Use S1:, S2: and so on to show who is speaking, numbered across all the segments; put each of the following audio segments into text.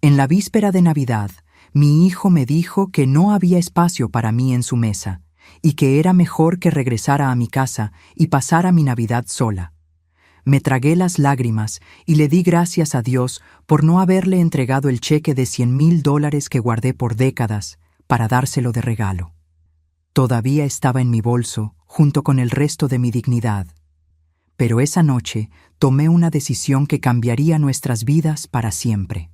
S1: En la víspera de Navidad, mi hijo me dijo que no había espacio para mí en su mesa y que era mejor que regresara a mi casa y pasara mi Navidad sola. Me tragué las lágrimas y le di gracias a Dios por no haberle entregado el cheque de $100,000 que guardé por décadas para dárselo de regalo. Todavía estaba en mi bolso, junto con el resto de mi dignidad. Pero esa noche tomé una decisión que cambiaría nuestras vidas para siempre.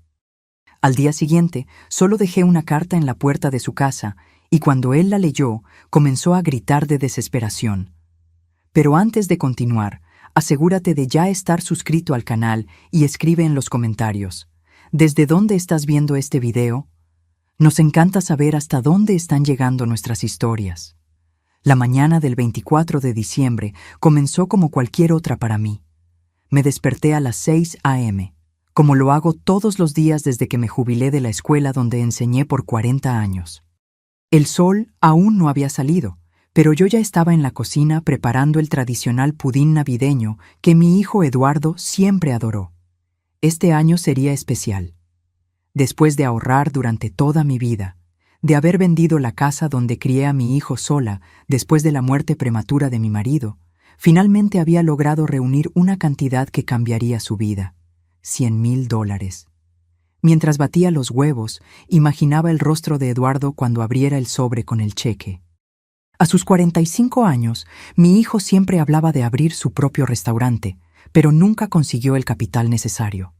S1: Al día siguiente, solo dejé una carta en la puerta de su casa y cuando él la leyó, comenzó a gritar de desesperación. Pero antes de continuar, asegúrate de ya estar suscrito al canal y escribe en los comentarios: ¿desde dónde estás viendo este video? Nos encanta saber hasta dónde están llegando nuestras historias. La mañana del 24 de diciembre comenzó como cualquier otra para mí. Me desperté a las 6 a.m., como lo hago todos los días desde que me jubilé de la escuela donde enseñé por 40 años. El sol aún no había salido, pero yo ya estaba en la cocina preparando el tradicional pudín navideño que mi hijo Eduardo siempre adoró. Este año sería especial. Después de ahorrar durante toda mi vida, de haber vendido la casa donde crié a mi hijo sola después de la muerte prematura de mi marido, finalmente había logrado reunir una cantidad que cambiaría su vida: $100,000. Mientras batía los huevos, imaginaba el rostro de Eduardo cuando abriera el sobre con el cheque. A sus 45 años, mi hijo siempre hablaba de abrir su propio restaurante, pero nunca consiguió el capital necesario.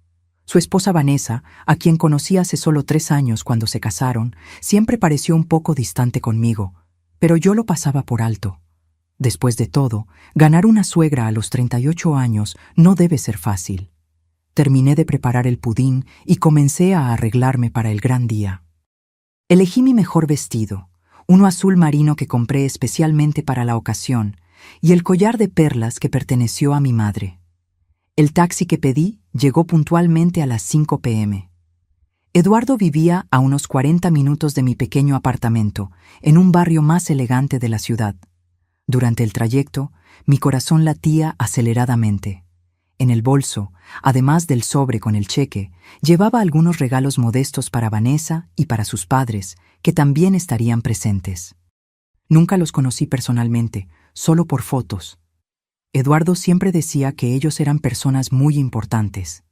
S1: Su esposa Vanessa, a quien conocí hace solo 3 años cuando se casaron, siempre pareció un poco distante conmigo, pero yo lo pasaba por alto. Después de todo, ganar una suegra a los 38 años no debe ser fácil. Terminé de preparar el pudín y comencé a arreglarme para el gran día. Elegí mi mejor vestido, uno azul marino que compré especialmente para la ocasión, y el collar de perlas que perteneció a mi madre. El taxi que pedí llegó puntualmente a las 5 p.m. Eduardo vivía a unos 40 minutos de mi pequeño apartamento, en un barrio más elegante de la ciudad. Durante el trayecto, mi corazón latía aceleradamente. En el bolso, además del sobre con el cheque, llevaba algunos regalos modestos para Vanessa y para sus padres, que también estarían presentes. Nunca los conocí personalmente, solo por fotos. Eduardo siempre decía que ellos eran personas muy importantes.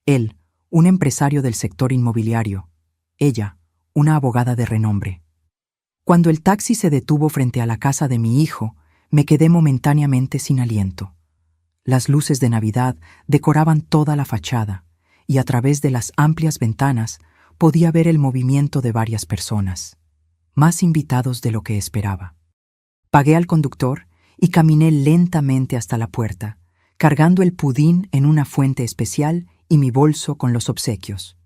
S1: Él, un empresario del sector inmobiliario. Ella, una abogada de renombre. Cuando el taxi se detuvo frente a la casa de mi hijo, me quedé momentáneamente sin aliento. Las luces de Navidad decoraban toda la fachada, y a través de las amplias ventanas podía ver el movimiento de varias personas, más invitados de lo que esperaba. Pagué al conductor y caminé lentamente hasta la puerta, cargando el pudín en una fuente especial y mi bolso con los obsequios.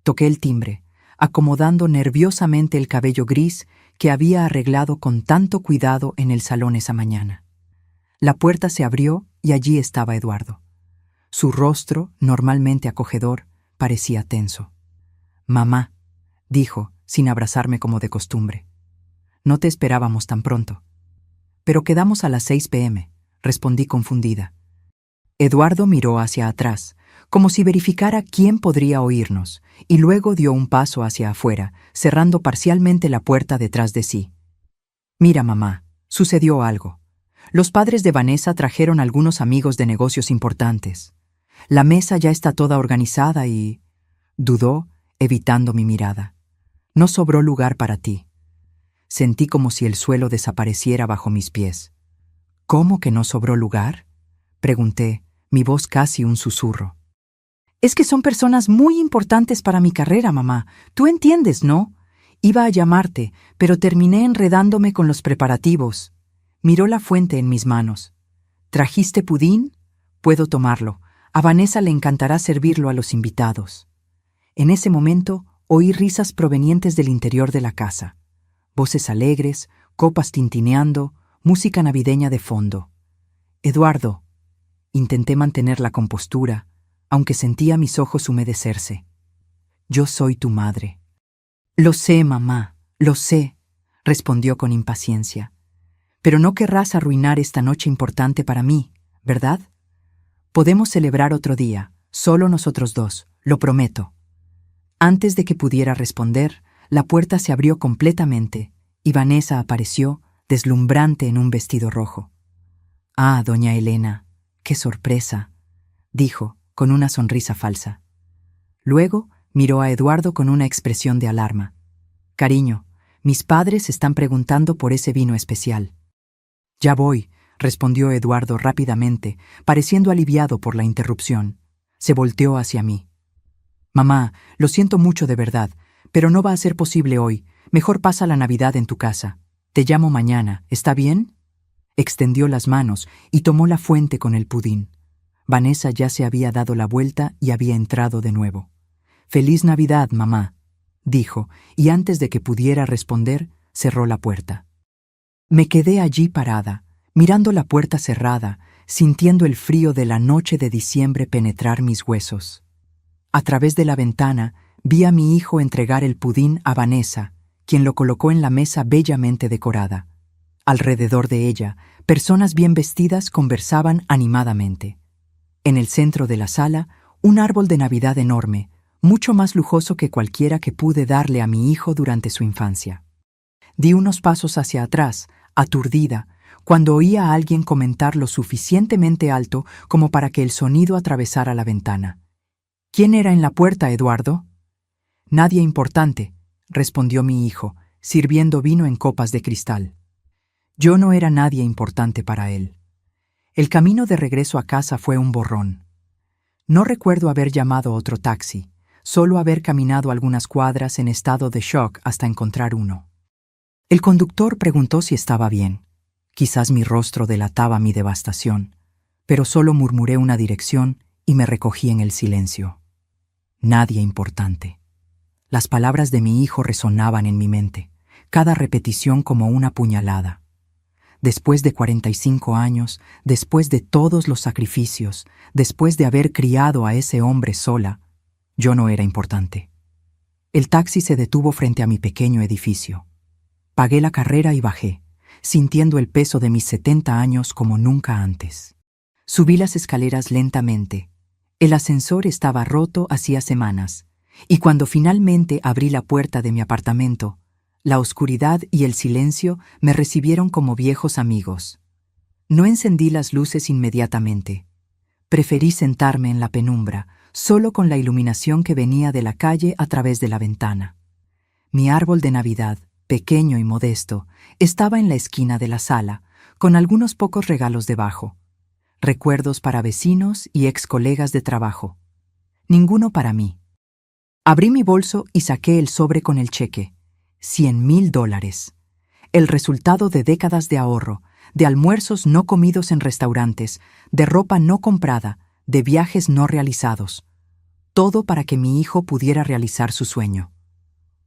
S1: Toqué el timbre, acomodando nerviosamente el cabello gris que había arreglado con tanto cuidado en el salón esa mañana. La puerta se abrió y allí estaba Eduardo. Su rostro, normalmente acogedor, parecía tenso. «Mamá», dijo, sin abrazarme como de costumbre. «No te esperábamos tan pronto». «Pero quedamos a las 6 p.m», respondí confundida. Eduardo miró hacia atrás, como si verificara quién podría oírnos, y luego dio un paso hacia afuera, cerrando parcialmente la puerta detrás de sí. «Mira, mamá, sucedió algo. Los padres de Vanessa trajeron algunos amigos de negocios importantes. La mesa ya está toda organizada y...» Dudó, evitando mi mirada. «No sobró lugar para ti». Sentí como si el suelo desapareciera bajo mis pies. «¿Cómo que no sobró lugar?», pregunté, mi voz casi un susurro. «Es que son personas muy importantes para mi carrera, mamá. Tú entiendes, ¿no? Iba a llamarte, pero terminé enredándome con los preparativos». Miró la fuente en mis manos. «¿Trajiste pudín? Puedo tomarlo. A Vanessa le encantará servirlo a los invitados». En ese momento oí risas provenientes del interior de la casa. Voces alegres, copas tintineando, música navideña de fondo. «Eduardo». Intenté mantener la compostura, aunque sentía mis ojos humedecerse. «Yo soy tu madre». «Lo sé, mamá, lo sé», respondió con impaciencia. «Pero no querrás arruinar esta noche importante para mí, ¿verdad? Podemos celebrar otro día, solo nosotros dos, lo prometo». Antes de que pudiera responder, la puerta se abrió completamente y Vanessa apareció, deslumbrante en un vestido rojo. «Ah, doña Elena, qué sorpresa», dijo, con una sonrisa falsa. Luego miró a Eduardo con una expresión de alarma. «Cariño, mis padres están preguntando por ese vino especial». «Ya voy», respondió Eduardo rápidamente, pareciendo aliviado por la interrupción. Se volteó hacia mí. «Mamá, lo siento mucho de verdad, pero no va a ser posible hoy. Mejor pasa la Navidad en tu casa. Te llamo mañana, ¿está bien?» Extendió las manos y tomó la fuente con el pudín. Vanessa ya se había dado la vuelta y había entrado de nuevo. «Feliz Navidad, mamá», dijo, y antes de que pudiera responder, cerró la puerta. Me quedé allí parada, mirando la puerta cerrada, sintiendo el frío de la noche de diciembre penetrar mis huesos. A través de la ventana vi a mi hijo entregar el pudín a Vanessa, quien lo colocó en la mesa bellamente decorada. Alrededor de ella, personas bien vestidas conversaban animadamente. En el centro de la sala, un árbol de Navidad enorme, mucho más lujoso que cualquiera que pude darle a mi hijo durante su infancia. Di unos pasos hacia atrás, aturdida, cuando oí a alguien comentar lo suficientemente alto como para que el sonido atravesara la ventana. «¿Quién era en la puerta, Eduardo?» «Nadie importante», respondió mi hijo, sirviendo vino en copas de cristal. Yo no era nadie importante para él. El camino de regreso a casa fue un borrón. No recuerdo haber llamado otro taxi, solo haber caminado algunas cuadras en estado de shock hasta encontrar uno. El conductor preguntó si estaba bien. Quizás mi rostro delataba mi devastación, pero solo murmuré una dirección y me recogí en el silencio. Nadie importante. Las palabras de mi hijo resonaban en mi mente, cada repetición como una puñalada. Después de 45 años, después de todos los sacrificios, después de haber criado a ese hombre sola, yo no era importante. El taxi se detuvo frente a mi pequeño edificio. Pagué la carrera y bajé, sintiendo el peso de mis 70 años como nunca antes. Subí las escaleras lentamente. El ascensor estaba roto hacía semanas, y cuando finalmente abrí la puerta de mi apartamento, la oscuridad y el silencio me recibieron como viejos amigos. No encendí las luces inmediatamente. Preferí sentarme en la penumbra, solo con la iluminación que venía de la calle a través de la ventana. Mi árbol de Navidad, pequeño y modesto, estaba en la esquina de la sala, con algunos pocos regalos debajo. Recuerdos para vecinos y ex colegas de trabajo. Ninguno para mí. Abrí mi bolso y saqué el sobre con el cheque. $100,000. El resultado de décadas de ahorro, de almuerzos no comidos en restaurantes, de ropa no comprada, de viajes no realizados. Todo para que mi hijo pudiera realizar su sueño.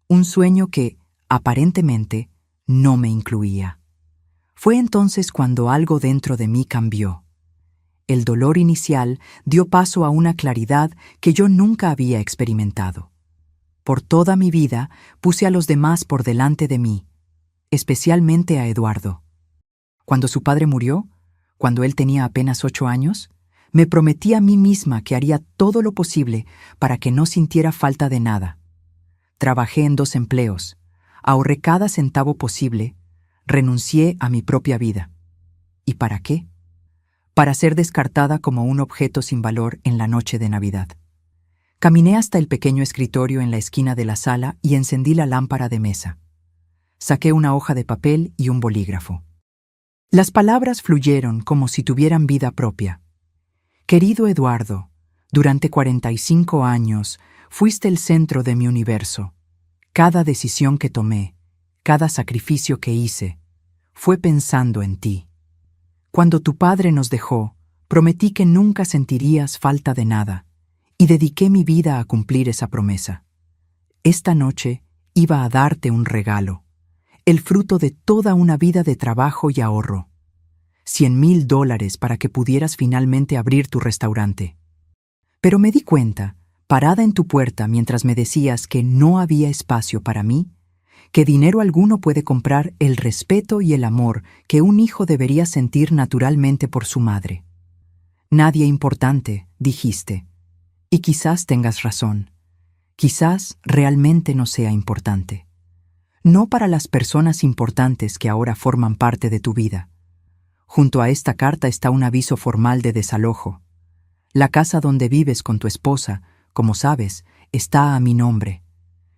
S1: Un sueño que, aparentemente, no me incluía. Fue entonces cuando algo dentro de mí cambió. El dolor inicial dio paso a una claridad que yo nunca había experimentado. Por toda mi vida puse a los demás por delante de mí, especialmente a Eduardo. Cuando su padre murió, cuando él tenía apenas 8 años, me prometí a mí misma que haría todo lo posible para que no sintiera falta de nada. Trabajé en 2 empleos, ahorré cada centavo posible, renuncié a mi propia vida. ¿Y para qué? Para ser descartada como un objeto sin valor en la noche de Navidad. Caminé hasta el pequeño escritorio en la esquina de la sala y encendí la lámpara de mesa. Saqué una hoja de papel y un bolígrafo. Las palabras fluyeron como si tuvieran vida propia. Querido Eduardo, durante 45 años fuiste el centro de mi universo. Cada decisión que tomé, cada sacrificio que hice, fue pensando en ti. Cuando tu padre nos dejó, prometí que nunca sentirías falta de nada, y dediqué mi vida a cumplir esa promesa. Esta noche iba a darte un regalo, el fruto de toda una vida de trabajo y ahorro. $100,000 para que pudieras finalmente abrir tu restaurante. Pero me di cuenta, parada en tu puerta mientras me decías que no había espacio para mí, que dinero alguno puede comprar el respeto y el amor que un hijo debería sentir naturalmente por su madre. Nadie importante, dijiste. Y quizás tengas razón. Quizás realmente no sea importante. No para las personas importantes que ahora forman parte de tu vida. Junto a esta carta está un aviso formal de desalojo. La casa donde vives con tu esposa, como sabes, está a mi nombre.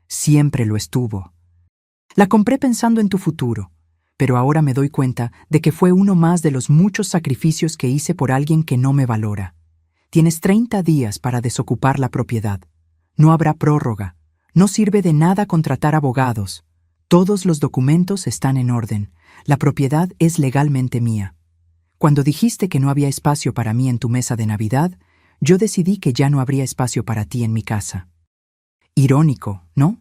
S1: Siempre lo estuvo. La compré pensando en tu futuro, pero ahora me doy cuenta de que fue uno más de los muchos sacrificios que hice por alguien que no me valora. Tienes 30 días para desocupar la propiedad. No habrá prórroga. No sirve de nada contratar abogados. Todos los documentos están en orden. La propiedad es legalmente mía. Cuando dijiste que no había espacio para mí en tu mesa de Navidad, yo decidí que ya no habría espacio para ti en mi casa. Irónico, ¿no?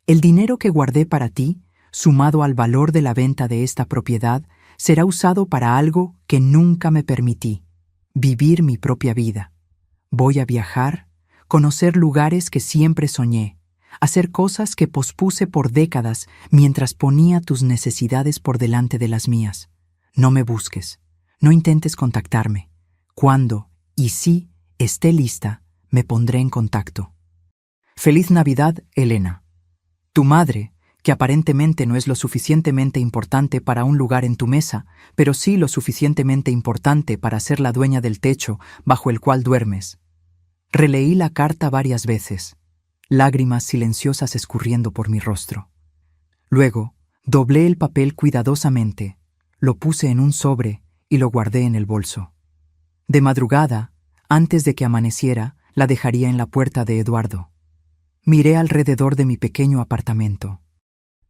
S1: El dinero que guardé para ti, sumado al valor de la venta de esta propiedad, será usado para algo que nunca me permití: vivir mi propia vida. Voy a viajar, conocer lugares que siempre soñé, hacer cosas que pospuse por décadas mientras ponía tus necesidades por delante de las mías. No me busques, no intentes contactarme. Cuando, y si, esté lista, me pondré en contacto. Feliz Navidad, Elena. Tu madre, que aparentemente no es lo suficientemente importante para un lugar en tu mesa, pero sí lo suficientemente importante para ser la dueña del techo bajo el cual duermes. Releí la carta varias veces, lágrimas silenciosas escurriendo por mi rostro. Luego, doblé el papel cuidadosamente, lo puse en un sobre y lo guardé en el bolso. De madrugada, antes de que amaneciera, la dejaría en la puerta de Eduardo. Miré alrededor de mi pequeño apartamento.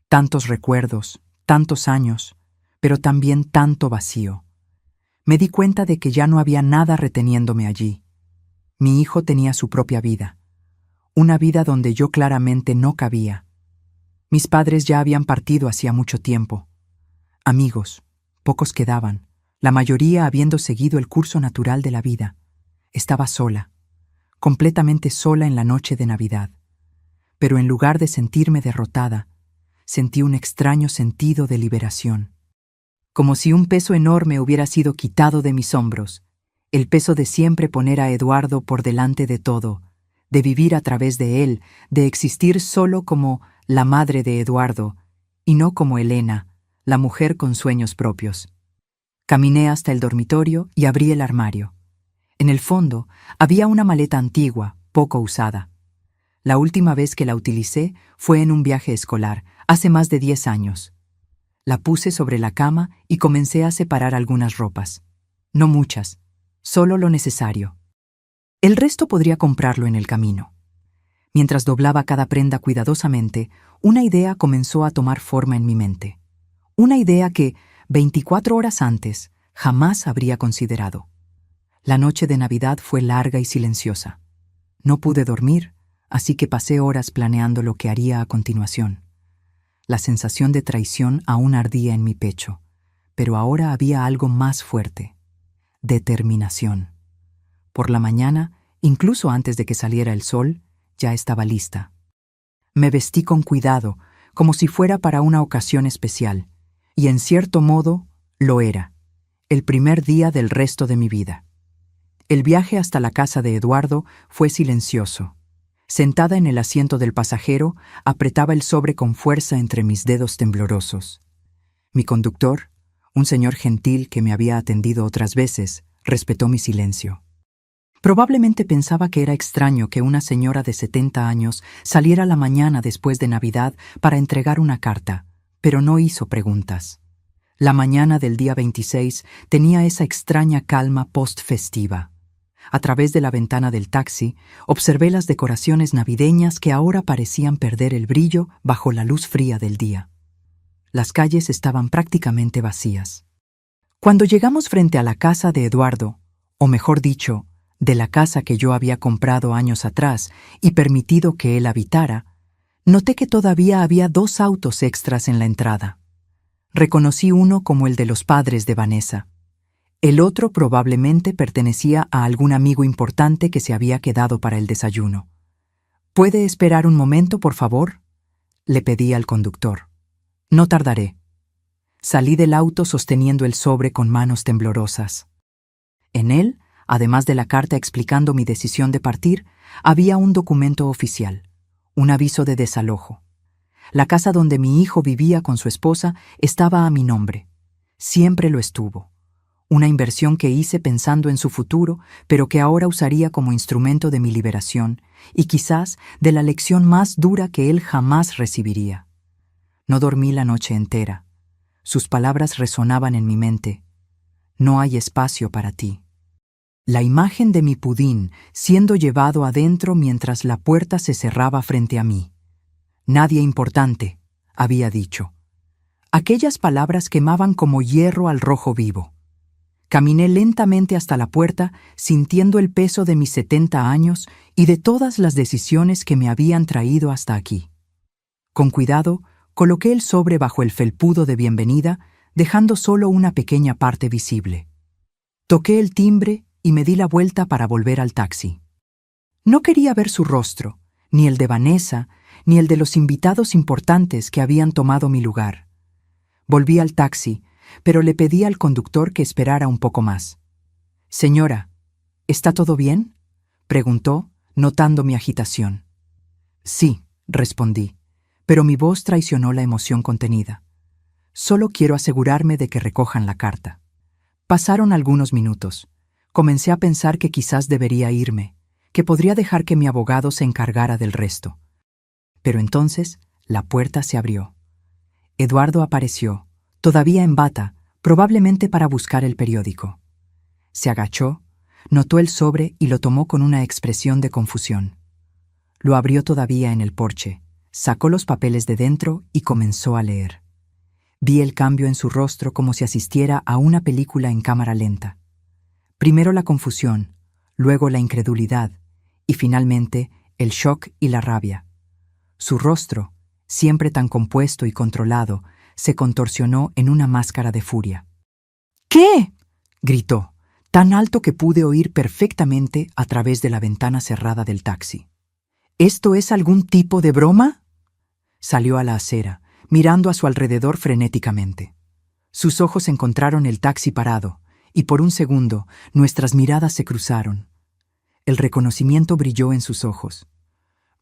S1: Tantos recuerdos, tantos años, pero también tanto vacío. Me di cuenta de que ya no había nada reteniéndome allí. Mi hijo tenía su propia vida, una vida donde yo claramente no cabía. Mis padres ya habían partido hacía mucho tiempo. Amigos, pocos quedaban, la mayoría habiendo seguido el curso natural de la vida. Estaba sola, completamente sola en la noche de Navidad. Pero en lugar de sentirme derrotada, sentí un extraño sentido de liberación. Como si un peso enorme hubiera sido quitado de mis hombros, el peso de siempre poner a Eduardo por delante de todo, de vivir a través de él, de existir solo como la madre de Eduardo, y no como Elena, la mujer con sueños propios. Caminé hasta el dormitorio y abrí el armario. En el fondo había una maleta antigua, poco usada. La última vez que la utilicé fue en un viaje escolar, hace más de 10 años. La puse sobre la cama y comencé a separar algunas ropas. No muchas, solo lo necesario. El resto podría comprarlo en el camino. Mientras doblaba cada prenda cuidadosamente, una idea comenzó a tomar forma en mi mente. Una idea que, 24 horas antes, jamás habría considerado. La noche de Navidad fue larga y silenciosa. No pude dormir, así que pasé horas planeando lo que haría a continuación. La sensación de traición aún ardía en mi pecho, pero ahora había algo más fuerte: determinación. Por la mañana, incluso antes de que saliera el sol, ya estaba lista. Me vestí con cuidado, como si fuera para una ocasión especial, y en cierto modo lo era, el primer día del resto de mi vida. El viaje hasta la casa de Eduardo fue silencioso. Sentada en el asiento del pasajero, apretaba el sobre con fuerza entre mis dedos temblorosos. Mi conductor, un señor gentil que me había atendido otras veces, respetó mi silencio. Probablemente pensaba que era extraño que una señora de 70 años saliera la mañana después de Navidad para entregar una carta, pero no hizo preguntas. La mañana del día 26 tenía esa extraña calma post-festiva. A través de la ventana del taxi, observé las decoraciones navideñas que ahora parecían perder el brillo bajo la luz fría del día. Las calles estaban prácticamente vacías. Cuando llegamos frente a la casa de Eduardo, o mejor dicho, de la casa que yo había comprado años atrás y permitido que él habitara, noté que todavía había 2 autos extras en la entrada. Reconocí uno como el de los padres de Vanessa. El otro probablemente pertenecía a algún amigo importante que se había quedado para el desayuno. ¿Puede esperar un momento, por favor?, le pedí al conductor. No tardaré. Salí del auto sosteniendo el sobre con manos temblorosas. En él, además de la carta explicando mi decisión de partir, había un documento oficial, Un aviso de desalojo. La casa donde mi hijo vivía con su esposa estaba a mi nombre. Siempre lo estuvo. Una inversión que hice pensando en su futuro, pero que ahora usaría como instrumento de mi liberación y quizás de la lección más dura que él jamás recibiría. No dormí la noche entera. Sus palabras resonaban en mi mente. No hay espacio para ti. La imagen de mi pudín siendo llevado adentro mientras la puerta se cerraba frente a mí. Nadie importante, había dicho. Aquellas palabras quemaban como hierro al rojo vivo. Caminé lentamente hasta la puerta, sintiendo el peso de mis 70 años y de todas las decisiones que me habían traído hasta aquí. Con cuidado, coloqué el sobre bajo el felpudo de bienvenida, dejando solo una pequeña parte visible. Toqué el timbre y me di la vuelta para volver al taxi. No quería ver su rostro, ni el de Vanessa, ni el de los invitados importantes que habían tomado mi lugar. Volví al taxi, pero le pedí al conductor que esperara un poco más. «Señora, ¿está todo bien?», preguntó, notando mi agitación. «Sí», respondí, pero mi voz traicionó la emoción contenida. «Solo quiero asegurarme de que recojan la carta». Pasaron algunos minutos. Comencé a pensar que quizás debería irme, que podría dejar que mi abogado se encargara del resto. Pero entonces la puerta se abrió. Eduardo apareció, todavía en bata, probablemente para buscar el periódico. Se agachó, notó el sobre y lo tomó con una expresión de confusión. Lo abrió todavía en el porche, sacó los papeles de dentro y comenzó a leer. Vi el cambio en su rostro como si asistiera a una película en cámara lenta. Primero la confusión, luego la incredulidad y finalmente el shock y la rabia. Su rostro, siempre tan compuesto y controlado, se contorsionó en una máscara de furia. «¿Qué?», gritó, tan alto que pude oír perfectamente a través de la ventana cerrada del taxi. «¿Esto es algún tipo de broma?». Salió a la acera, mirando a su alrededor frenéticamente. Sus ojos encontraron el taxi parado, y por un segundo nuestras miradas se cruzaron. El reconocimiento brilló en sus ojos.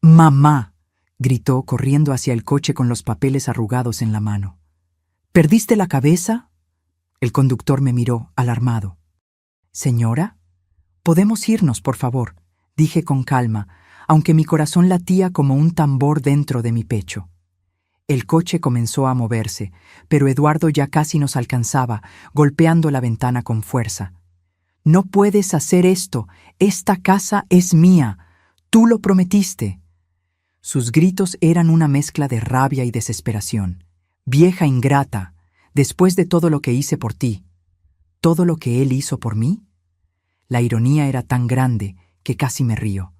S1: «¡Mamá!», gritó corriendo hacia el coche con los papeles arrugados en la mano. «¿Perdiste la cabeza?». El conductor me miró, alarmado. «Señora, podemos irnos, por favor», dije con calma, aunque mi corazón latía como un tambor dentro de mi pecho. El coche comenzó a moverse, pero Eduardo ya casi nos alcanzaba, golpeando la ventana con fuerza. «No puedes hacer esto. Esta casa es mía. Tú lo prometiste». Sus gritos eran una mezcla de rabia y desesperación. «Vieja ingrata, después de todo lo que hice por ti, ¿todo lo que él hizo por mí?». La ironía era tan grande que casi me río.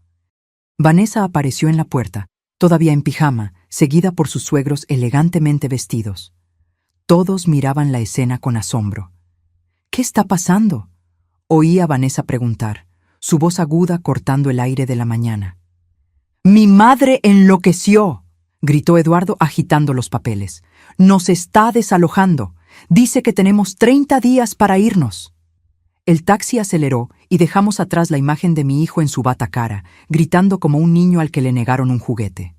S1: Vanessa apareció en la puerta, todavía en pijama, seguida por sus suegros elegantemente vestidos. Todos miraban la escena con asombro. «¿Qué está pasando?», oí a Vanessa preguntar, su voz aguda cortando el aire de la mañana. «Mi madre enloqueció», gritó Eduardo agitando los papeles. «Nos está desalojando. Dice que tenemos 30 días para irnos». El taxi aceleró y dejamos atrás la imagen de mi hijo en su bata cara, gritando como un niño al que le negaron un juguete.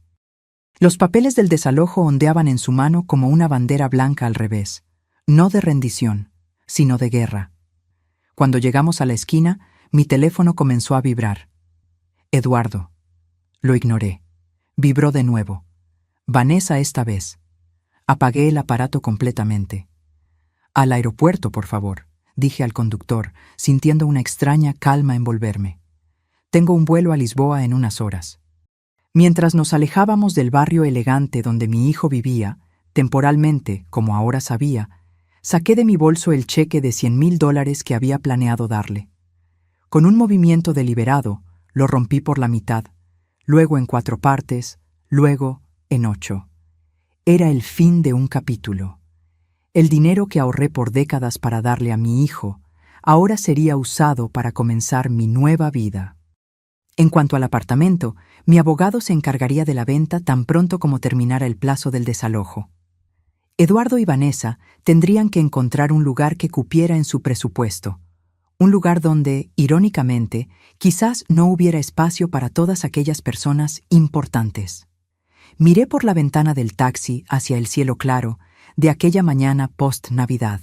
S1: Los papeles del desalojo ondeaban en su mano como una bandera blanca al revés, no de rendición, sino de guerra. Cuando llegamos a la esquina, mi teléfono comenzó a vibrar. «Eduardo». Lo ignoré. Vibró de nuevo. «Vanessa esta vez». Apagué el aparato completamente. «Al aeropuerto, por favor», dije al conductor, sintiendo una extraña calma envolverme. «Tengo un vuelo a Lisboa en unas horas». Mientras nos alejábamos del barrio elegante donde mi hijo vivía, temporalmente, como ahora sabía, saqué de mi bolso el cheque de $100,000 que había planeado darle. Con un movimiento deliberado, lo rompí por la mitad, luego en 4 partes, luego en 8. Era el fin de un capítulo. El dinero que ahorré por décadas para darle a mi hijo, ahora sería usado para comenzar mi nueva vida. En cuanto al apartamento, mi abogado se encargaría de la venta tan pronto como terminara el plazo del desalojo. Eduardo y Vanessa tendrían que encontrar un lugar que cupiera en su presupuesto, un lugar donde, irónicamente, quizás no hubiera espacio para todas aquellas personas importantes. Miré por la ventana del taxi hacia el cielo claro de aquella mañana post-Navidad.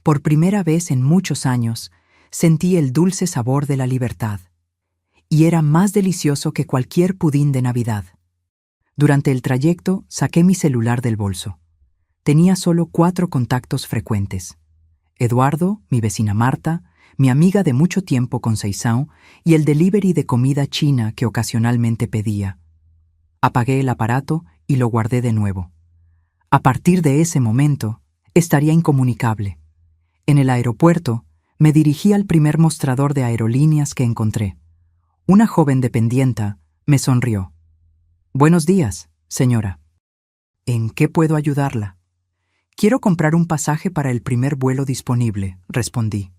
S1: Por primera vez en muchos años, sentí el dulce sabor de la libertad. Y era más delicioso que cualquier pudín de Navidad. Durante el trayecto, saqué mi celular del bolso. Tenía solo 4 contactos frecuentes: Eduardo, mi vecina Marta, mi amiga de mucho tiempo con Seisao y el delivery de comida china que ocasionalmente pedía. Apagué el aparato y lo guardé de nuevo. A partir de ese momento, estaría incomunicable. En el aeropuerto, me dirigí al primer mostrador de aerolíneas que encontré. Una joven dependienta me sonrió. «Buenos días, señora. ¿En qué puedo ayudarla?» «Quiero comprar un pasaje para el primer vuelo disponible», respondí.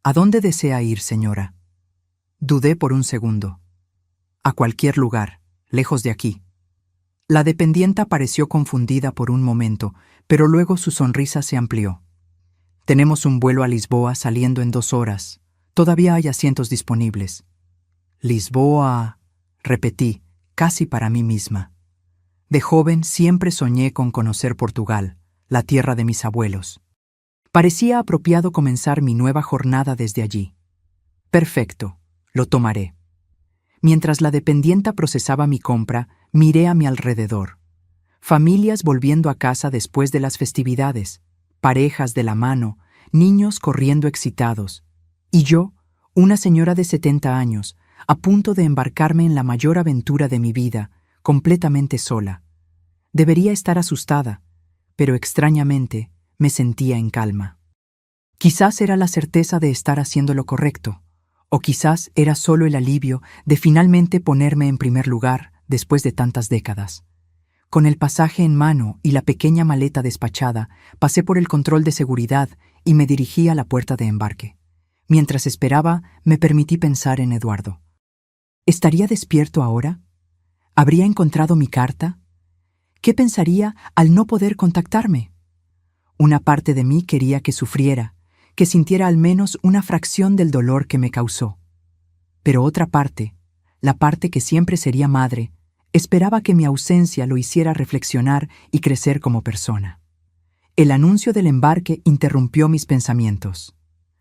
S1: «¿A dónde desea ir, señora?» Dudé por un segundo. «A cualquier lugar, lejos de aquí». La dependienta pareció confundida por un momento, pero luego su sonrisa se amplió. «Tenemos un vuelo a Lisboa saliendo en 2 horas. Todavía hay asientos disponibles». «Lisboa», repetí, casi para mí misma. De joven siempre soñé con conocer Portugal, la tierra de mis abuelos. Parecía apropiado comenzar mi nueva jornada desde allí. «Perfecto, lo tomaré». Mientras la dependienta procesaba mi compra, miré a mi alrededor. Familias volviendo a casa después de las festividades, parejas de la mano, niños corriendo excitados. Y yo, una señora de 70 años, a punto de embarcarme en la mayor aventura de mi vida, completamente sola. Debería estar asustada, pero extrañamente me sentía en calma. Quizás era la certeza de estar haciendo lo correcto, o quizás era solo el alivio de finalmente ponerme en primer lugar después de tantas décadas. Con el pasaje en mano y la pequeña maleta despachada, pasé por el control de seguridad y me dirigí a la puerta de embarque. Mientras esperaba, me permití pensar en Eduardo. ¿Estaría despierto ahora? ¿Habría encontrado mi carta? ¿Qué pensaría al no poder contactarme? Una parte de mí quería que sufriera, que sintiera al menos una fracción del dolor que me causó. Pero otra parte, la parte que siempre sería madre, esperaba que mi ausencia lo hiciera reflexionar y crecer como persona. El anuncio del embarque interrumpió mis pensamientos.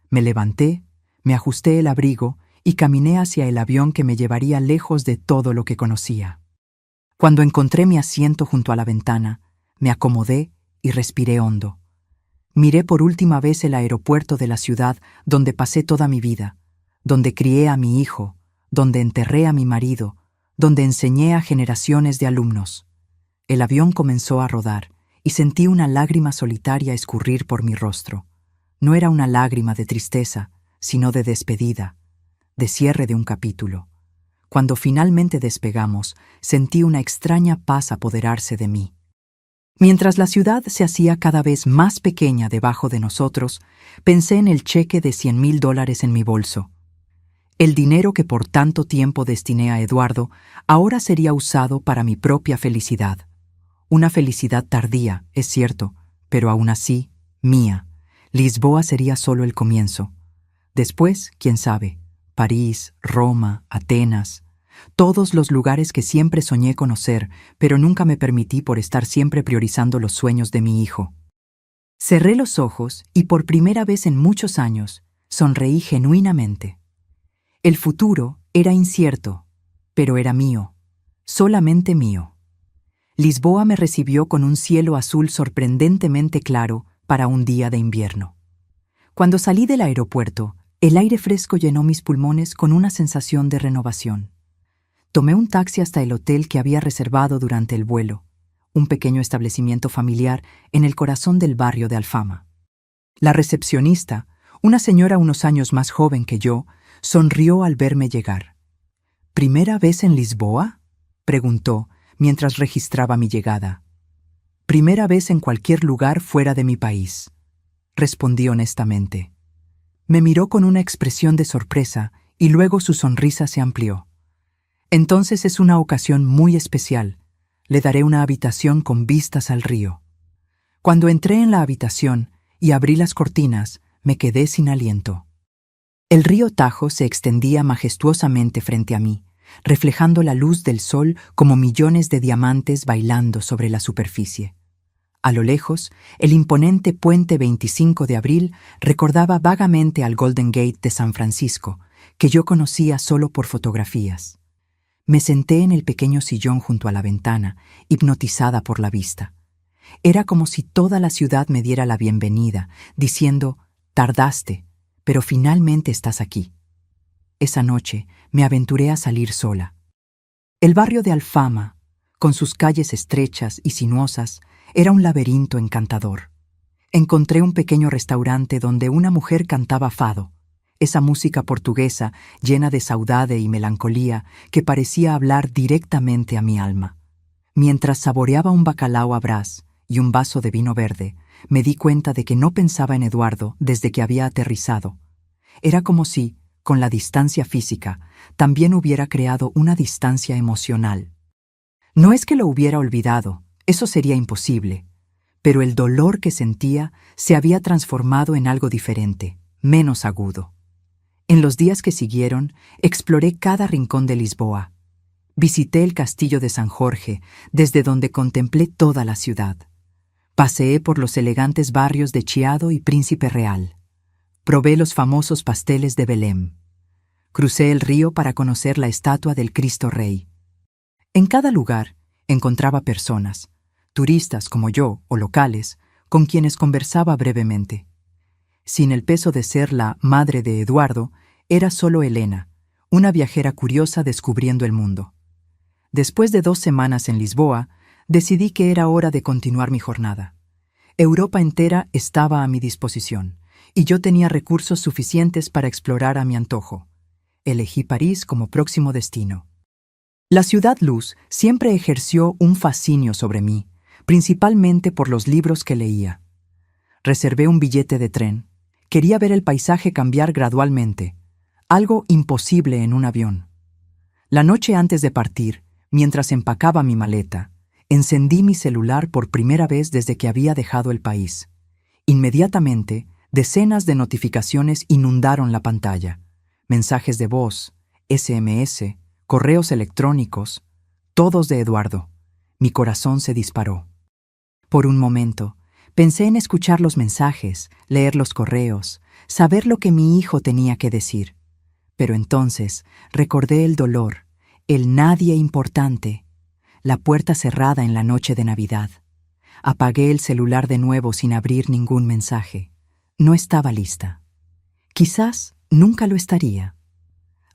S1: Me levanté, me ajusté el abrigo y caminé hacia el avión que me llevaría lejos de todo lo que conocía. Cuando encontré mi asiento junto a la ventana, me acomodé y respiré hondo. Miré por última vez el aeropuerto de la ciudad donde pasé toda mi vida, donde crié a mi hijo, donde enterré a mi marido, donde enseñé a generaciones de alumnos. El avión comenzó a rodar y sentí una lágrima solitaria escurrir por mi rostro. No era una lágrima de tristeza, sino de despedida, de cierre de un capítulo. Cuando finalmente despegamos, sentí una extraña paz apoderarse de mí. Mientras la ciudad se hacía cada vez más pequeña debajo de nosotros, pensé en el cheque de $100,000 en mi bolso. El dinero que por tanto tiempo destiné a Eduardo ahora sería usado para mi propia felicidad. Una felicidad tardía, es cierto, pero aún así, mía. Lisboa sería solo el comienzo. Después, quién sabe, París, Roma, Atenas, todos los lugares que siempre soñé conocer, pero nunca me permití por estar siempre priorizando los sueños de mi hijo. Cerré los ojos y por primera vez en muchos años sonreí genuinamente. El futuro era incierto, pero era mío, solamente mío. Lisboa me recibió con un cielo azul sorprendentemente claro para un día de invierno. Cuando salí del aeropuerto, el aire fresco llenó mis pulmones con una sensación de renovación. Tomé un taxi hasta el hotel que había reservado durante el vuelo, un pequeño establecimiento familiar en el corazón del barrio de Alfama. La recepcionista, una señora unos años más joven que yo, sonrió al verme llegar. ¿Primera vez en Lisboa?, preguntó mientras registraba mi llegada. «Primera vez en cualquier lugar fuera de mi país», respondí honestamente. Me miró con una expresión de sorpresa y luego su sonrisa se amplió. «Entonces es una ocasión muy especial. Le daré una habitación con vistas al río». Cuando entré en la habitación y abrí las cortinas, me quedé sin aliento. El río Tajo se extendía majestuosamente frente a mí, reflejando la luz del sol como millones de diamantes bailando sobre la superficie. A lo lejos, el imponente puente 25 de abril recordaba vagamente al Golden Gate de San Francisco, que yo conocía solo por fotografías. Me senté en el pequeño sillón junto a la ventana, hipnotizada por la vista. Era como si toda la ciudad me diera la bienvenida, diciendo: «Tardaste, pero finalmente estás aquí». Esa noche me aventuré a salir sola. El barrio de Alfama, con sus calles estrechas y sinuosas, era un laberinto encantador. Encontré un pequeño restaurante donde una mujer cantaba fado, esa música portuguesa llena de saudade y melancolía que parecía hablar directamente a mi alma. Mientras saboreaba un bacalao a brás y un vaso de vino verde, me di cuenta de que no pensaba en Eduardo desde que había aterrizado. Era como si, con la distancia física, también hubiera creado una distancia emocional. No es que lo hubiera olvidado, eso sería imposible, pero el dolor que sentía se había transformado en algo diferente, menos agudo. En los días que siguieron, exploré cada rincón de Lisboa. Visité el castillo de San Jorge, desde donde contemplé toda la ciudad. Paseé por los elegantes barrios de Chiado y Príncipe Real. Probé los famosos pasteles de Belém. Crucé el río para conocer la estatua del Cristo Rey. En cada lugar encontraba personas, turistas como yo o locales, con quienes conversaba brevemente. Sin el peso de ser la madre de Eduardo, era solo Elena, una viajera curiosa descubriendo el mundo. Después de 2 semanas en Lisboa, decidí que era hora de continuar mi jornada. Europa entera estaba a mi disposición, y yo tenía recursos suficientes para explorar a mi antojo. Elegí París como próximo destino. La ciudad luz siempre ejerció un fascinio sobre mí, principalmente por los libros que leía. Reservé un billete de tren. Quería ver el paisaje cambiar gradualmente, algo imposible en un avión. La noche antes de partir, mientras empacaba mi maleta, encendí mi celular por primera vez desde que había dejado el país. Inmediatamente, decenas de notificaciones inundaron la pantalla. Mensajes de voz, SMS, correos electrónicos, todos de Eduardo. Mi corazón se disparó. Por un momento, pensé en escuchar los mensajes, leer los correos, saber lo que mi hijo tenía que decir. Pero entonces recordé el dolor, el nadie importante, la puerta cerrada en la noche de Navidad. Apagué el celular de nuevo sin abrir ningún mensaje. No estaba lista. Quizás nunca lo estaría.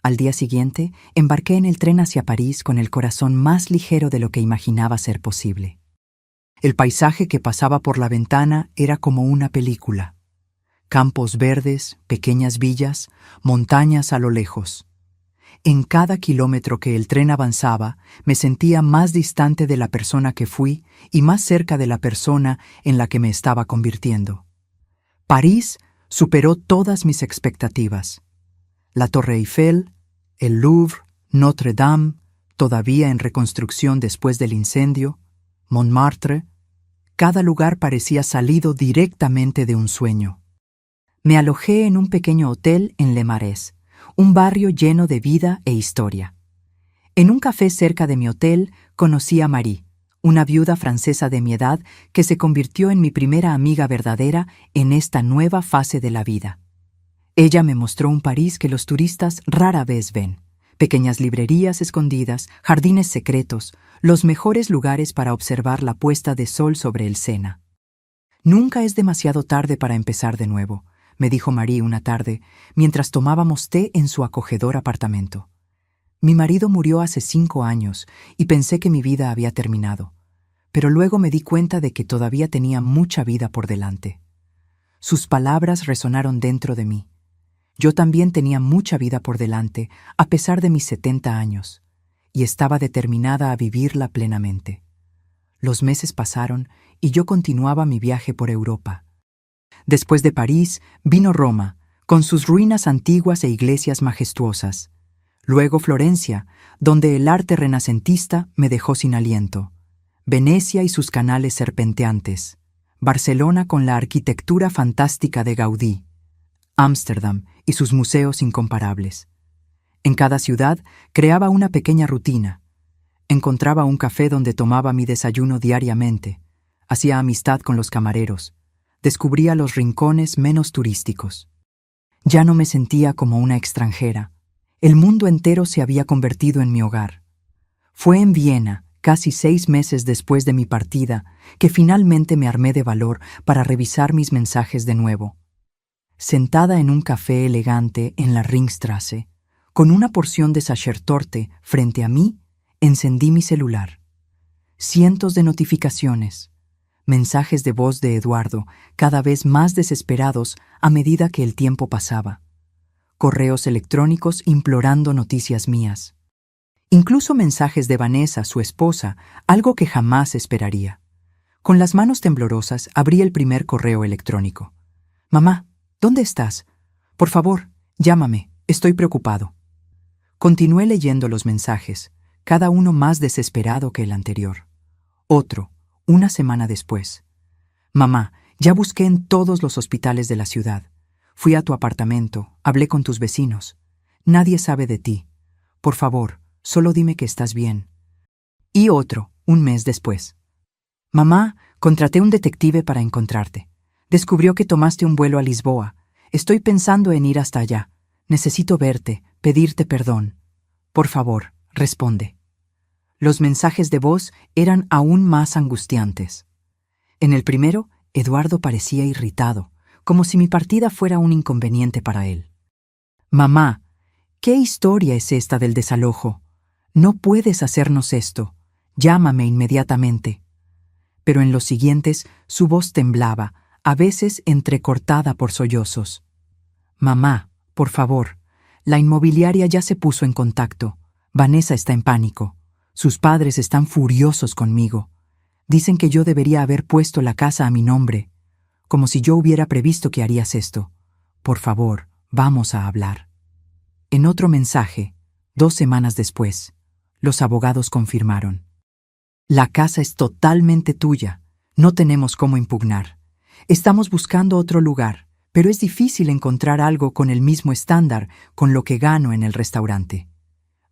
S1: Al día siguiente, embarqué en el tren hacia París con el corazón más ligero de lo que imaginaba ser posible. El paisaje que pasaba por la ventana era como una película. Campos verdes, pequeñas villas, montañas a lo lejos. En cada kilómetro que el tren avanzaba, me sentía más distante de la persona que fui y más cerca de la persona en la que me estaba convirtiendo. París superó todas mis expectativas. La Torre Eiffel, el Louvre, Notre Dame, todavía en reconstrucción después del incendio, Montmartre, cada lugar parecía salido directamente de un sueño. Me alojé en un pequeño hotel en Le Marais, un barrio lleno de vida e historia. En un café cerca de mi hotel conocí a Marie, una viuda francesa de mi edad que se convirtió en mi primera amiga verdadera en esta nueva fase de la vida. Ella me mostró un París que los turistas rara vez ven. Pequeñas librerías escondidas, jardines secretos, los mejores lugares para observar la puesta de sol sobre el Sena. «Nunca es demasiado tarde para empezar de nuevo», me dijo Marie una tarde, mientras tomábamos té en su acogedor apartamento. Mi marido murió hace 5 años y pensé que mi vida había terminado, pero luego me di cuenta de que todavía tenía mucha vida por delante. Sus palabras resonaron dentro de mí. Yo también tenía mucha vida por delante, a pesar de mis 70 años, y estaba determinada a vivirla plenamente. Los meses pasaron y yo continuaba mi viaje por Europa. Después de París vino Roma, con sus ruinas antiguas e iglesias majestuosas. Luego Florencia, donde el arte renacentista me dejó sin aliento. Venecia y sus canales serpenteantes. Barcelona con la arquitectura fantástica de Gaudí. Ámsterdam y sus museos incomparables. En cada ciudad creaba una pequeña rutina. Encontraba un café donde tomaba mi desayuno diariamente. Hacía amistad con los camareros. Descubría los rincones menos turísticos. Ya no me sentía como una extranjera. El mundo entero se había convertido en mi hogar. Fue en Viena, casi 6 meses después de mi partida, que finalmente me armé de valor para revisar mis mensajes de nuevo. Sentada en un café elegante en la Ringstrasse, con una porción de Sachertorte frente a mí, encendí mi celular. Cientos de notificaciones, mensajes de voz de Eduardo, cada vez más desesperados a medida que el tiempo pasaba. Correos electrónicos implorando noticias mías. Incluso mensajes de Vanessa, su esposa, algo que jamás esperaría. Con las manos temblorosas abrí el primer correo electrónico. «Mamá, ¿dónde estás? Por favor, llámame, estoy preocupado». Continué leyendo los mensajes, cada uno más desesperado que el anterior. Otro, una semana después. «Mamá, ya busqué en todos los hospitales de la ciudad. Fui a tu apartamento, hablé con tus vecinos. Nadie sabe de ti. Por favor, solo dime que estás bien». Y otro, un mes después. «Mamá, contraté un detective para encontrarte. Descubrió que tomaste un vuelo a Lisboa. Estoy pensando en ir hasta allá. Necesito verte, pedirte perdón. Por favor, responde». Los mensajes de voz eran aún más angustiantes. En el primero, Eduardo parecía irritado, como si mi partida fuera un inconveniente para él. «Mamá, ¿qué historia es esta del desalojo? No puedes hacernos esto. Llámame inmediatamente». Pero en los siguientes, su voz temblaba, a veces entrecortada por sollozos. «Mamá, por favor, la inmobiliaria ya se puso en contacto. Vanessa está en pánico. Sus padres están furiosos conmigo. Dicen que yo debería haber puesto la casa a mi nombre, como si yo hubiera previsto que harías esto. Por favor, vamos a hablar». En otro mensaje, 2 semanas después, los abogados confirmaron. «La casa es totalmente tuya. No tenemos cómo impugnar. Estamos buscando otro lugar, pero es difícil encontrar algo con el mismo estándar con lo que gano en el restaurante.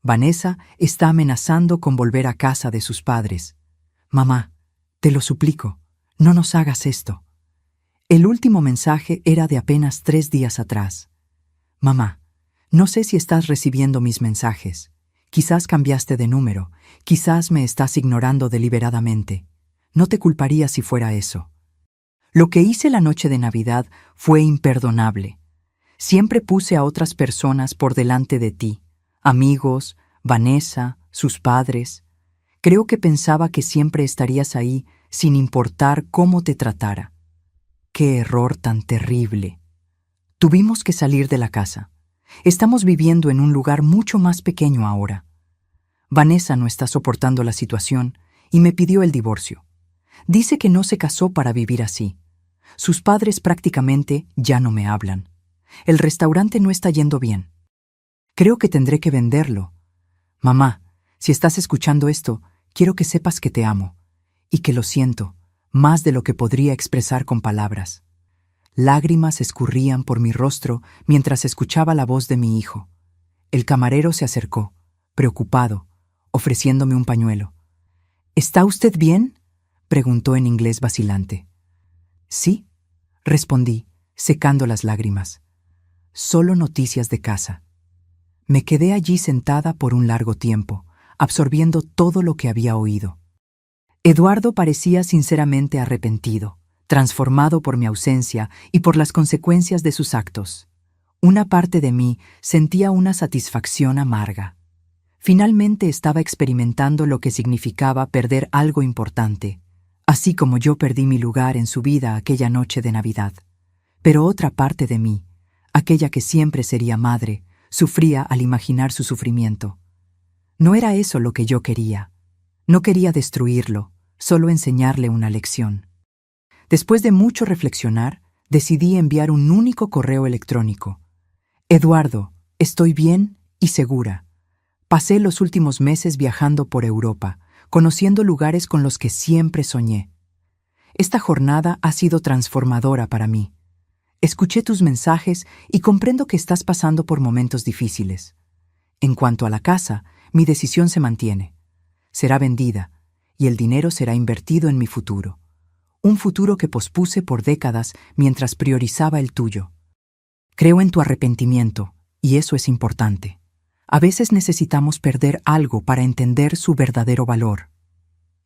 S1: Vanessa está amenazando con volver a casa de sus padres. Mamá, te lo suplico, no nos hagas esto». El último mensaje era de apenas 3 días atrás. «Mamá, no sé si estás recibiendo mis mensajes. Quizás cambiaste de número, quizás me estás ignorando deliberadamente. No te culparía si fuera eso. Lo que hice la noche de Navidad fue imperdonable. Siempre puse a otras personas por delante de ti. Amigos, Vanessa, sus padres. Creo que pensaba que siempre estarías ahí sin importar cómo te tratara. ¡Qué error tan terrible! Tuvimos que salir de la casa. Estamos viviendo en un lugar mucho más pequeño ahora. Vanessa no está soportando la situación y me pidió el divorcio. Dice que no se casó para vivir así. Sus padres prácticamente ya no me hablan. El restaurante no está yendo bien. Creo que tendré que venderlo. Mamá, si estás escuchando esto, quiero que sepas que te amo y que lo siento, más de lo que podría expresar con palabras». Lágrimas escurrían por mi rostro mientras escuchaba la voz de mi hijo. El camarero se acercó, preocupado, ofreciéndome un pañuelo. «¿Está usted bien?», preguntó en inglés vacilante. «Sí», respondí, secando las lágrimas. «Solo noticias de casa». Me quedé allí sentada por un largo tiempo, absorbiendo todo lo que había oído. Eduardo parecía sinceramente arrepentido, transformado por mi ausencia y por las consecuencias de sus actos. Una parte de mí sentía una satisfacción amarga. Finalmente estaba experimentando lo que significaba perder algo importante, así como yo perdí mi lugar en su vida aquella noche de Navidad. Pero otra parte de mí, aquella que siempre sería madre, sufría al imaginar su sufrimiento. No era eso lo que yo quería. No quería destruirlo, solo enseñarle una lección. Después de mucho reflexionar, decidí enviar un único correo electrónico. «Eduardo, estoy bien y segura. Pasé los últimos meses viajando por Europa, conociendo lugares con los que siempre soñé. Esta jornada ha sido transformadora para mí. Escuché tus mensajes y comprendo que estás pasando por momentos difíciles. En cuanto a la casa, mi decisión se mantiene. Será vendida, y el dinero será invertido en mi futuro. Un futuro que pospuse por décadas mientras priorizaba el tuyo. Creo en tu arrepentimiento, y eso es importante. A veces necesitamos perder algo para entender su verdadero valor.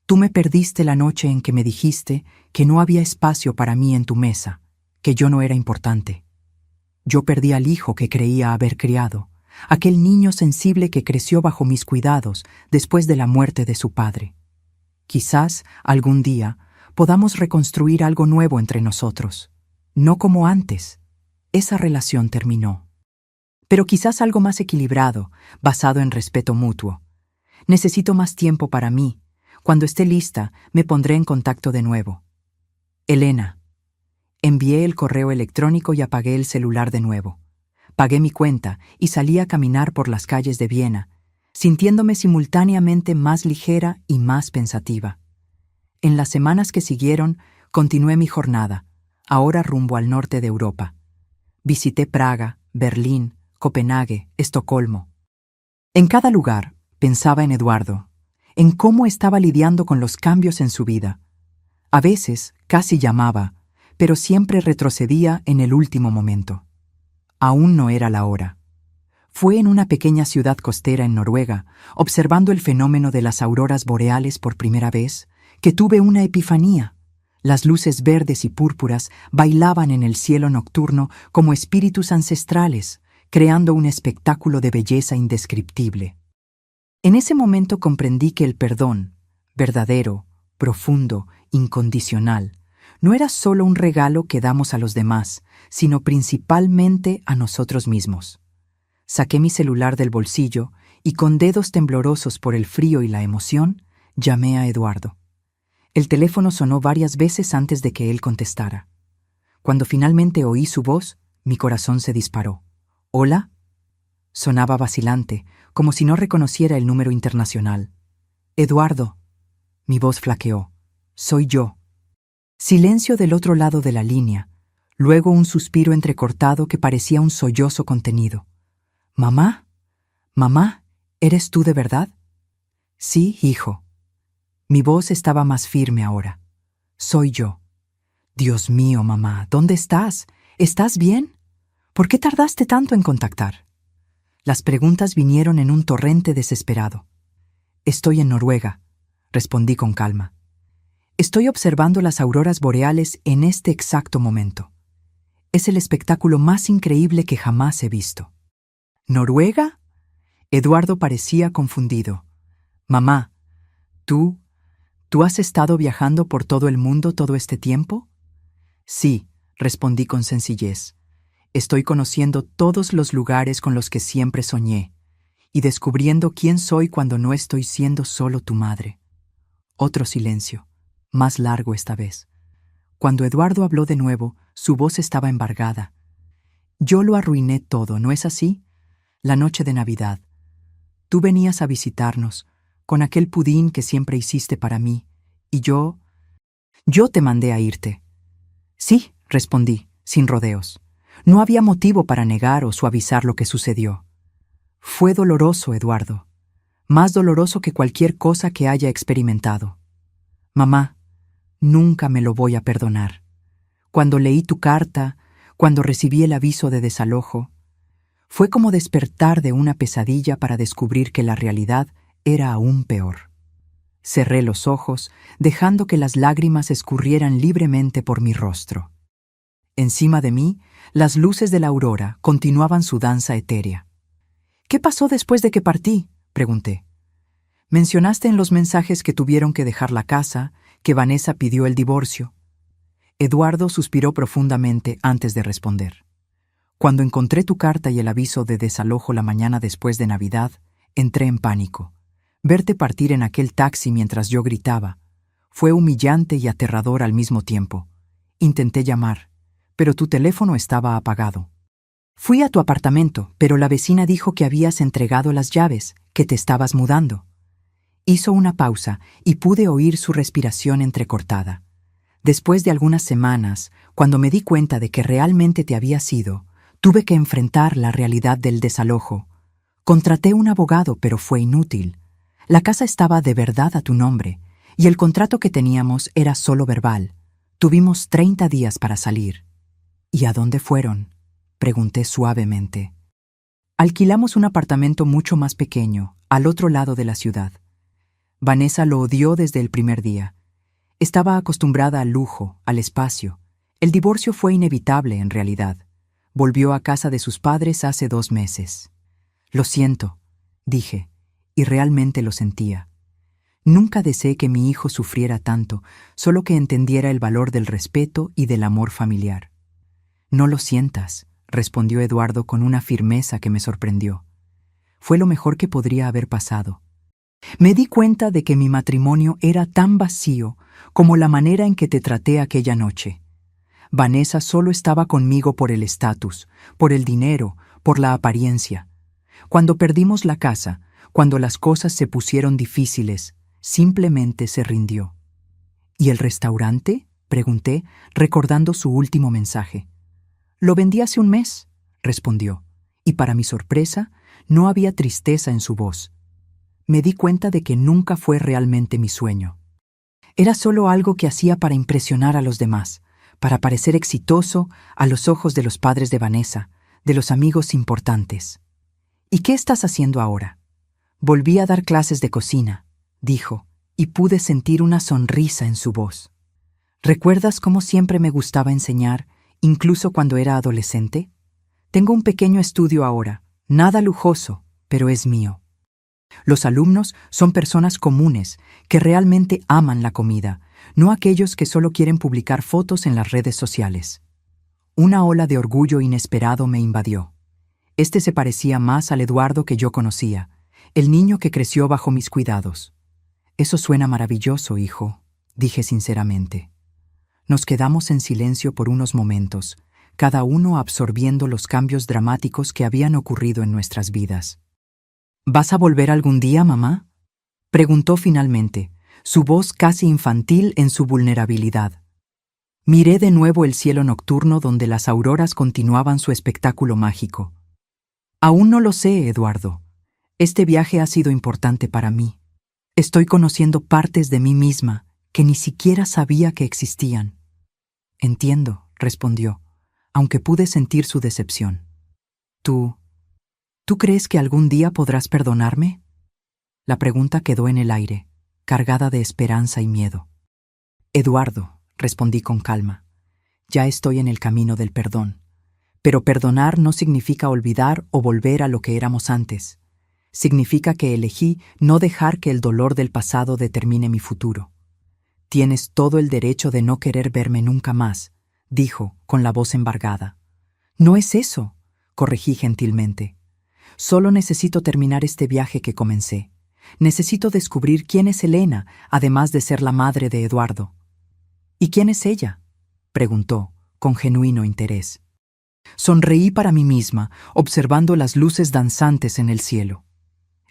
S1: Tú me perdiste la noche en que me dijiste que no había espacio para mí en tu mesa, que yo no era importante. Yo perdí al hijo que creía haber criado, aquel niño sensible que creció bajo mis cuidados después de la muerte de su padre. Quizás, algún día, podamos reconstruir algo nuevo entre nosotros. No como antes. Esa relación terminó. Pero quizás algo más equilibrado, basado en respeto mutuo. Necesito más tiempo para mí. Cuando esté lista, me pondré en contacto de nuevo. Elena. Envié el correo electrónico y apagué el celular de nuevo. Pagué mi cuenta y salí a caminar por las calles de Viena, sintiéndome simultáneamente más ligera y más pensativa. En las semanas que siguieron, continué mi jornada, ahora rumbo al norte de Europa. Visité Praga, Berlín, Copenhague, Estocolmo. En cada lugar, pensaba en Eduardo, en cómo estaba lidiando con los cambios en su vida. A veces, casi llamaba, pero siempre retrocedía en el último momento. Aún no era la hora. Fue en una pequeña ciudad costera en Noruega, observando el fenómeno de las auroras boreales por primera vez, que tuve una epifanía. Las luces verdes y púrpuras bailaban en el cielo nocturno como espíritus ancestrales, creando un espectáculo de belleza indescriptible. En ese momento comprendí que el perdón, verdadero, profundo, incondicional, no era solo un regalo que damos a los demás, sino principalmente a nosotros mismos. Saqué mi celular del bolsillo y con dedos temblorosos por el frío y la emoción, llamé a Eduardo. El teléfono sonó varias veces antes de que él contestara. Cuando finalmente oí su voz, mi corazón se disparó. ¿Hola? Sonaba vacilante, como si no reconociera el número internacional. Eduardo. Mi voz flaqueó. Soy yo. Silencio del otro lado de la línea, luego un suspiro entrecortado que parecía un sollozo contenido. ¿Mamá? ¿Mamá? ¿Eres tú de verdad? Sí, hijo. Mi voz estaba más firme ahora. Soy yo. Dios mío, mamá, ¿dónde estás? ¿Estás bien? ¿Por qué tardaste tanto en contactar? Las preguntas vinieron en un torrente desesperado. Estoy en Noruega, respondí con calma. Estoy observando las auroras boreales en este exacto momento. Es el espectáculo más increíble que jamás he visto. ¿Noruega? Eduardo parecía confundido. Mamá, ¿tú has estado viajando por todo el mundo todo este tiempo? Sí, respondí con sencillez. Estoy conociendo todos los lugares con los que siempre soñé y descubriendo quién soy cuando no estoy siendo solo tu madre. Otro silencio, más largo esta vez. Cuando Eduardo habló de nuevo, su voz estaba embargada. Yo lo arruiné todo, ¿no es así? La noche de Navidad. Tú venías a visitarnos, con aquel pudín que siempre hiciste para mí, y yo te mandé a irte. Sí, respondí, sin rodeos. No había motivo para negar o suavizar lo que sucedió. Fue doloroso, Eduardo. Más doloroso que cualquier cosa que haya experimentado. Mamá, nunca me lo voy a perdonar. Cuando leí tu carta, cuando recibí el aviso de desalojo, fue como despertar de una pesadilla para descubrir que la realidad era aún peor. Cerré los ojos, dejando que las lágrimas escurrieran libremente por mi rostro. Encima de mí, las luces de la aurora continuaban su danza etérea. ¿Qué pasó después de que partí?, pregunté. Mencionaste en los mensajes que tuvieron que dejar la casa, que Vanessa pidió el divorcio. Eduardo suspiró profundamente antes de responder. Cuando encontré tu carta y el aviso de desalojo la mañana después de Navidad, entré en pánico. Verte partir en aquel taxi mientras yo gritaba fue humillante y aterrador al mismo tiempo. Intenté llamar, pero tu teléfono estaba apagado. Fui a tu apartamento, pero la vecina dijo que habías entregado las llaves, que te estabas mudando. Hizo una pausa y pude oír su respiración entrecortada. Después de algunas semanas, cuando me di cuenta de que realmente te habías ido, tuve que enfrentar la realidad del desalojo. Contraté un abogado, pero fue inútil. La casa estaba de verdad a tu nombre, y el contrato que teníamos era solo verbal. Tuvimos 30 días para salir. ¿Y a dónde fueron?, pregunté suavemente. Alquilamos un apartamento mucho más pequeño, al otro lado de la ciudad. Vanessa lo odió desde el primer día. Estaba acostumbrada al lujo, al espacio. El divorcio fue inevitable, en realidad. Volvió a casa de sus padres hace 2 meses. Lo siento, dije, y realmente lo sentía. Nunca deseé que mi hijo sufriera tanto, solo que entendiera el valor del respeto y del amor familiar. No lo sientas, respondió Eduardo con una firmeza que me sorprendió. Fue lo mejor que podría haber pasado. Me di cuenta de que mi matrimonio era tan vacío como la manera en que te traté aquella noche. Vanessa solo estaba conmigo por el estatus, por el dinero, por la apariencia. Cuando perdimos la casa, cuando las cosas se pusieron difíciles, simplemente se rindió. ¿Y el restaurante?, pregunté, recordando su último mensaje. Lo vendí hace 1 mes, respondió, y para mi sorpresa, no había tristeza en su voz. Me di cuenta de que nunca fue realmente mi sueño. Era solo algo que hacía para impresionar a los demás, para parecer exitoso a los ojos de los padres de Vanessa, de los amigos importantes. ¿Y qué estás haciendo ahora? Volví a dar clases de cocina, dijo, y pude sentir una sonrisa en su voz. ¿Recuerdas cómo siempre me gustaba enseñar, incluso cuando era adolescente? Tengo un pequeño estudio ahora, nada lujoso, pero es mío. Los alumnos son personas comunes que realmente aman la comida, no aquellos que solo quieren publicar fotos en las redes sociales. Una ola de orgullo inesperado me invadió. Este se parecía más al Eduardo que yo conocía, el niño que creció bajo mis cuidados. Eso suena maravilloso, hijo, dije sinceramente. Nos quedamos en silencio por unos momentos, cada uno absorbiendo los cambios dramáticos que habían ocurrido en nuestras vidas. ¿Vas a volver algún día, mamá?, preguntó finalmente, su voz casi infantil en su vulnerabilidad. Miré de nuevo el cielo nocturno donde las auroras continuaban su espectáculo mágico. Aún no lo sé, Eduardo. Este viaje ha sido importante para mí. Estoy conociendo partes de mí misma que ni siquiera sabía que existían. Entiendo, respondió, aunque pude sentir su decepción. ¿Tú crees que algún día podrás perdonarme? La pregunta quedó en el aire, cargada de esperanza y miedo. Eduardo, respondí con calma, ya estoy en el camino del perdón. Pero perdonar no significa olvidar o volver a lo que éramos antes. Significa que elegí no dejar que el dolor del pasado determine mi futuro. Tienes todo el derecho de no querer verme nunca más, dijo, con la voz embargada. No es eso, corregí gentilmente. Solo necesito terminar este viaje que comencé. Necesito descubrir quién es Elena, además de ser la madre de Eduardo. ¿Y quién es ella?, preguntó, con genuino interés. Sonreí para mí misma, observando las luces danzantes en el cielo.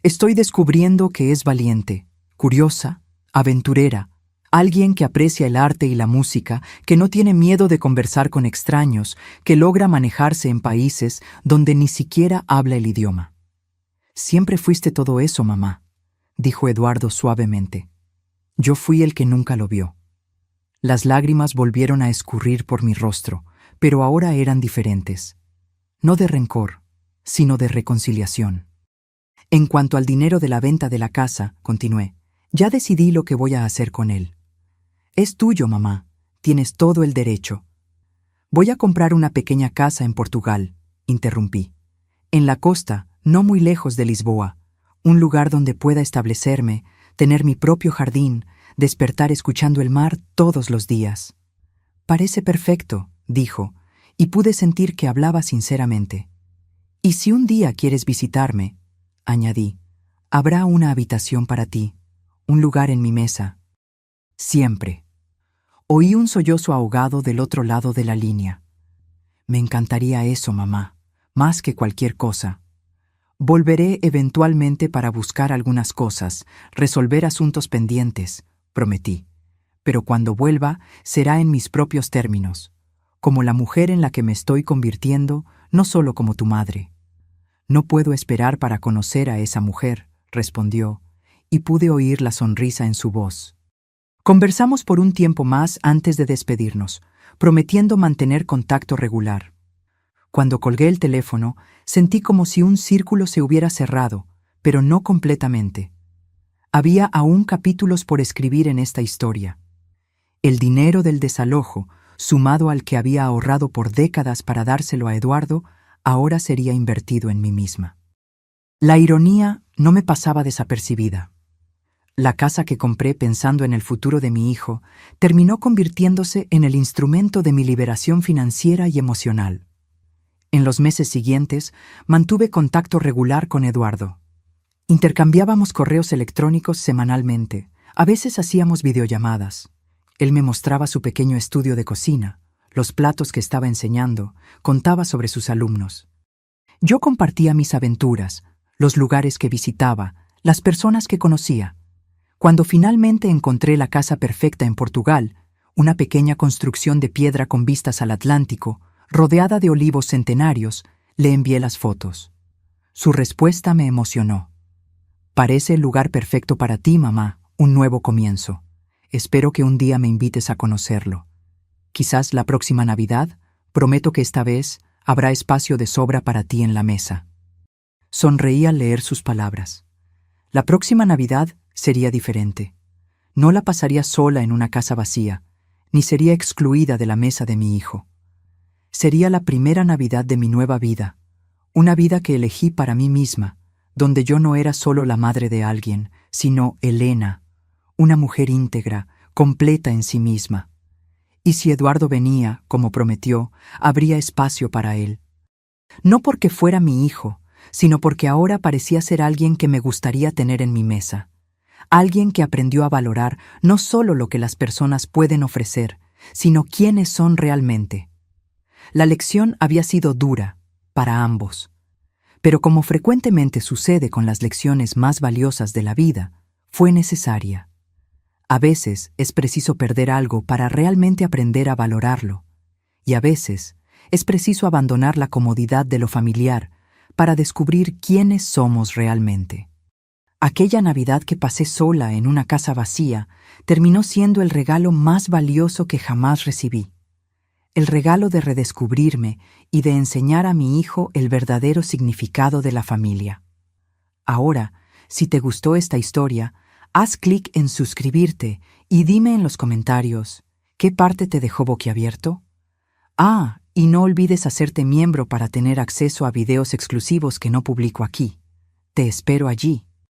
S1: Estoy descubriendo que es valiente, curiosa, aventurera, alguien que aprecia el arte y la música, que no tiene miedo de conversar con extraños, que logra manejarse en países donde ni siquiera habla el idioma. Siempre fuiste todo eso, mamá, dijo Eduardo suavemente. Yo fui el que nunca lo vio. Las lágrimas volvieron a escurrir por mi rostro, pero ahora eran diferentes. No de rencor, sino de reconciliación. En cuanto al dinero de la venta de la casa, continué, ya decidí lo que voy a hacer con él. Es tuyo, mamá. Tienes todo el derecho. Voy a comprar una pequeña casa en Portugal, interrumpí. En la costa, no muy lejos de Lisboa. Un lugar donde pueda establecerme, tener mi propio jardín, despertar escuchando el mar todos los días. Parece perfecto, dijo, y pude sentir que hablaba sinceramente. Y si un día quieres visitarme, añadí, habrá una habitación para ti, un lugar en mi mesa. Siempre. Oí un sollozo ahogado del otro lado de la línea. Me encantaría eso, mamá, más que cualquier cosa. Volveré eventualmente para buscar algunas cosas, resolver asuntos pendientes, prometí. Pero cuando vuelva, será en mis propios términos, como la mujer en la que me estoy convirtiendo, no solo como tu madre. No puedo esperar para conocer a esa mujer, respondió, y pude oír la sonrisa en su voz. Conversamos por un tiempo más antes de despedirnos, prometiendo mantener contacto regular. Cuando colgué el teléfono, sentí como si un círculo se hubiera cerrado, pero no completamente. Había aún capítulos por escribir en esta historia. El dinero del desalojo, sumado al que había ahorrado por décadas para dárselo a Eduardo, ahora sería invertido en mí misma. La ironía no me pasaba desapercibida. La casa que compré pensando en el futuro de mi hijo terminó convirtiéndose en el instrumento de mi liberación financiera y emocional. En los meses siguientes, mantuve contacto regular con Eduardo. Intercambiábamos correos electrónicos semanalmente, a veces hacíamos videollamadas. Él me mostraba su pequeño estudio de cocina, los platos que estaba enseñando, contaba sobre sus alumnos. Yo compartía mis aventuras, los lugares que visitaba, las personas que conocía. Cuando finalmente encontré la casa perfecta en Portugal, una pequeña construcción de piedra con vistas al Atlántico, rodeada de olivos centenarios, le envié las fotos. Su respuesta me emocionó. Parece el lugar perfecto para ti, mamá, un nuevo comienzo. Espero que un día me invites a conocerlo. Quizás la próxima Navidad, prometo que esta vez habrá espacio de sobra para ti en la mesa. Sonreí al leer sus palabras. La próxima Navidad sería diferente. No la pasaría sola en una casa vacía, ni sería excluida de la mesa de mi hijo. Sería la primera Navidad de mi nueva vida, una vida que elegí para mí misma, donde yo no era solo la madre de alguien, sino Elena, una mujer íntegra, completa en sí misma. Y si Eduardo venía, como prometió, habría espacio para él. No porque fuera mi hijo, sino porque ahora parecía ser alguien que me gustaría tener en mi mesa. Alguien que aprendió a valorar no solo lo que las personas pueden ofrecer, sino quiénes son realmente. La lección había sido dura, para ambos. Pero como frecuentemente sucede con las lecciones más valiosas de la vida, fue necesaria. A veces es preciso perder algo para realmente aprender a valorarlo, y a veces es preciso abandonar la comodidad de lo familiar para descubrir quiénes somos realmente. Aquella Navidad que pasé sola en una casa vacía terminó siendo el regalo más valioso que jamás recibí. El regalo de redescubrirme y de enseñar a mi hijo el verdadero significado de la familia. Ahora, si te gustó esta historia, haz clic en suscribirte y dime en los comentarios, ¿qué parte te dejó boquiabierto? Y no olvides hacerte miembro para tener acceso a videos exclusivos que no publico aquí. Te espero allí.